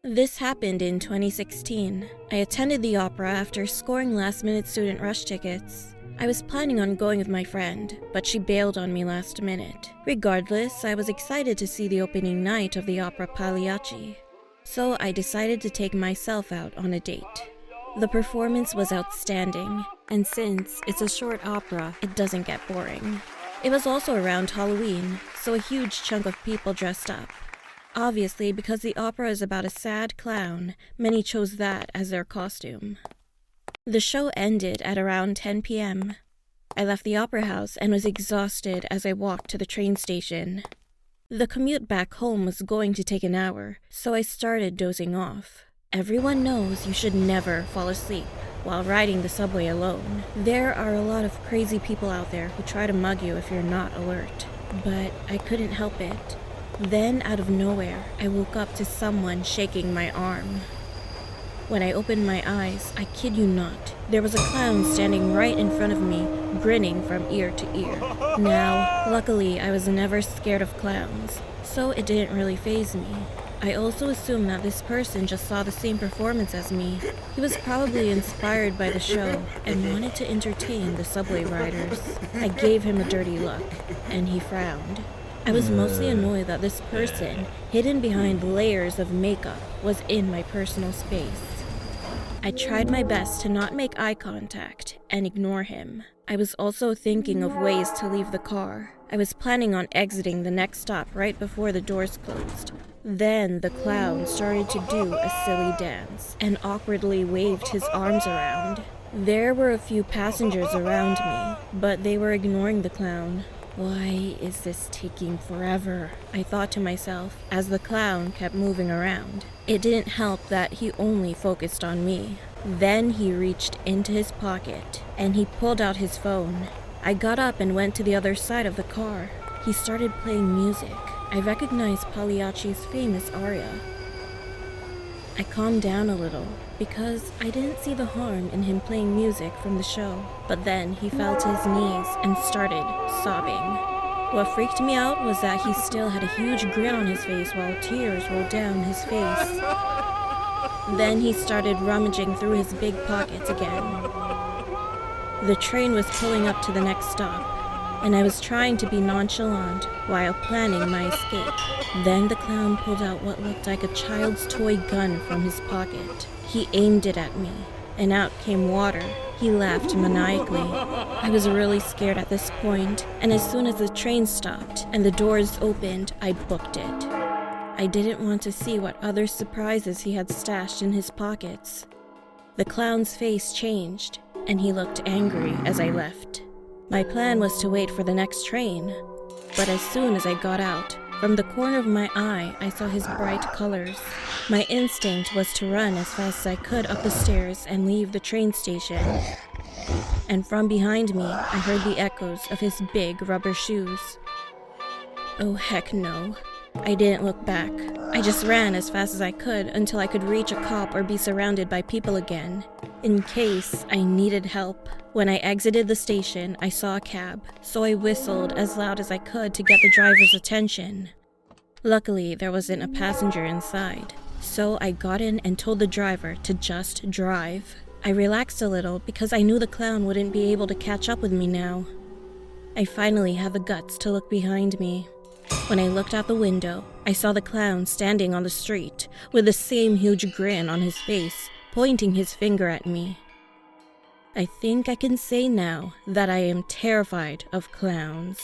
This happened in 2016. I attended the opera after scoring last-minute student rush tickets. I was planning on going with my friend, but she bailed on me last minute. Regardless, I was excited to see the opening night of the opera Pagliacci, so I decided to take myself out on a date. The performance was outstanding, and since it's a short opera, it doesn't get boring. It was also around Halloween, so a huge chunk of people dressed up. Obviously, because the opera is about a sad clown, many chose that as their costume. The show ended at around 10 p.m. I left the opera house and was exhausted as I walked to the train station. The commute back home was going to take an hour, so I started dozing off. Everyone knows you should never fall asleep while riding the subway alone. There are a lot of crazy people out there who try to mug you if you're not alert, but I couldn't help it. Then, out of nowhere, I woke up to someone shaking my arm. When I opened my eyes, I kid you not, there was a clown standing right in front of me, grinning from ear to ear. Now, luckily, I was never scared of clowns, so it didn't really faze me. I also assumed that this person just saw the same performance as me. He was probably inspired by the show and wanted to entertain the subway riders. I gave him a dirty look, and he frowned. I was mostly annoyed that this person, hidden behind layers of makeup, was in my personal space. I tried my best to not make eye contact and ignore him. I was also thinking of ways to leave the car. I was planning on exiting the next stop right before the doors closed. Then the clown started to do a silly dance and awkwardly waved his arms around. There were a few passengers around me, but they were ignoring the clown. Why is this taking forever? I thought to myself as the clown kept moving around. It didn't help that he only focused on me. Then he reached into his pocket and he pulled out his phone. I got up and went to the other side of the car. He started playing music. I recognized Pagliacci's famous aria. I calmed down a little because I didn't see the harm in him playing music from the show. But then he fell to his knees and started sobbing. What freaked me out was that he still had a huge grin on his face while tears rolled down his face. Then he started rummaging through his big pockets again. The train was pulling up to the next stop, and I was trying to be nonchalant while planning my escape. Then the clown pulled out what looked like a child's toy gun from his pocket. He aimed it at me, and out came water. He laughed maniacally. I was really scared at this point, and as soon as the train stopped and the doors opened, I booked it. I didn't want to see what other surprises he had stashed in his pockets. The clown's face changed, and he looked angry as I left. My plan was to wait for the next train, but as soon as I got out, from the corner of my eye, I saw his bright colors. My instinct was to run as fast as I could up the stairs and leave the train station. And from behind me, I heard the echoes of his big rubber shoes. Oh heck no. I didn't look back. I just ran as fast as I could until I could reach a cop or be surrounded by people again, in case I needed help. When I exited the station, I saw a cab, so I whistled as loud as I could to get the driver's attention. Luckily, there wasn't a passenger inside, so I got in and told the driver to just drive. I relaxed a little because I knew the clown wouldn't be able to catch up with me now. I finally had the guts to look behind me. When I looked out the window, I saw the clown standing on the street with the same huge grin on his face, pointing his finger at me. I think I can say now that I am terrified of clowns.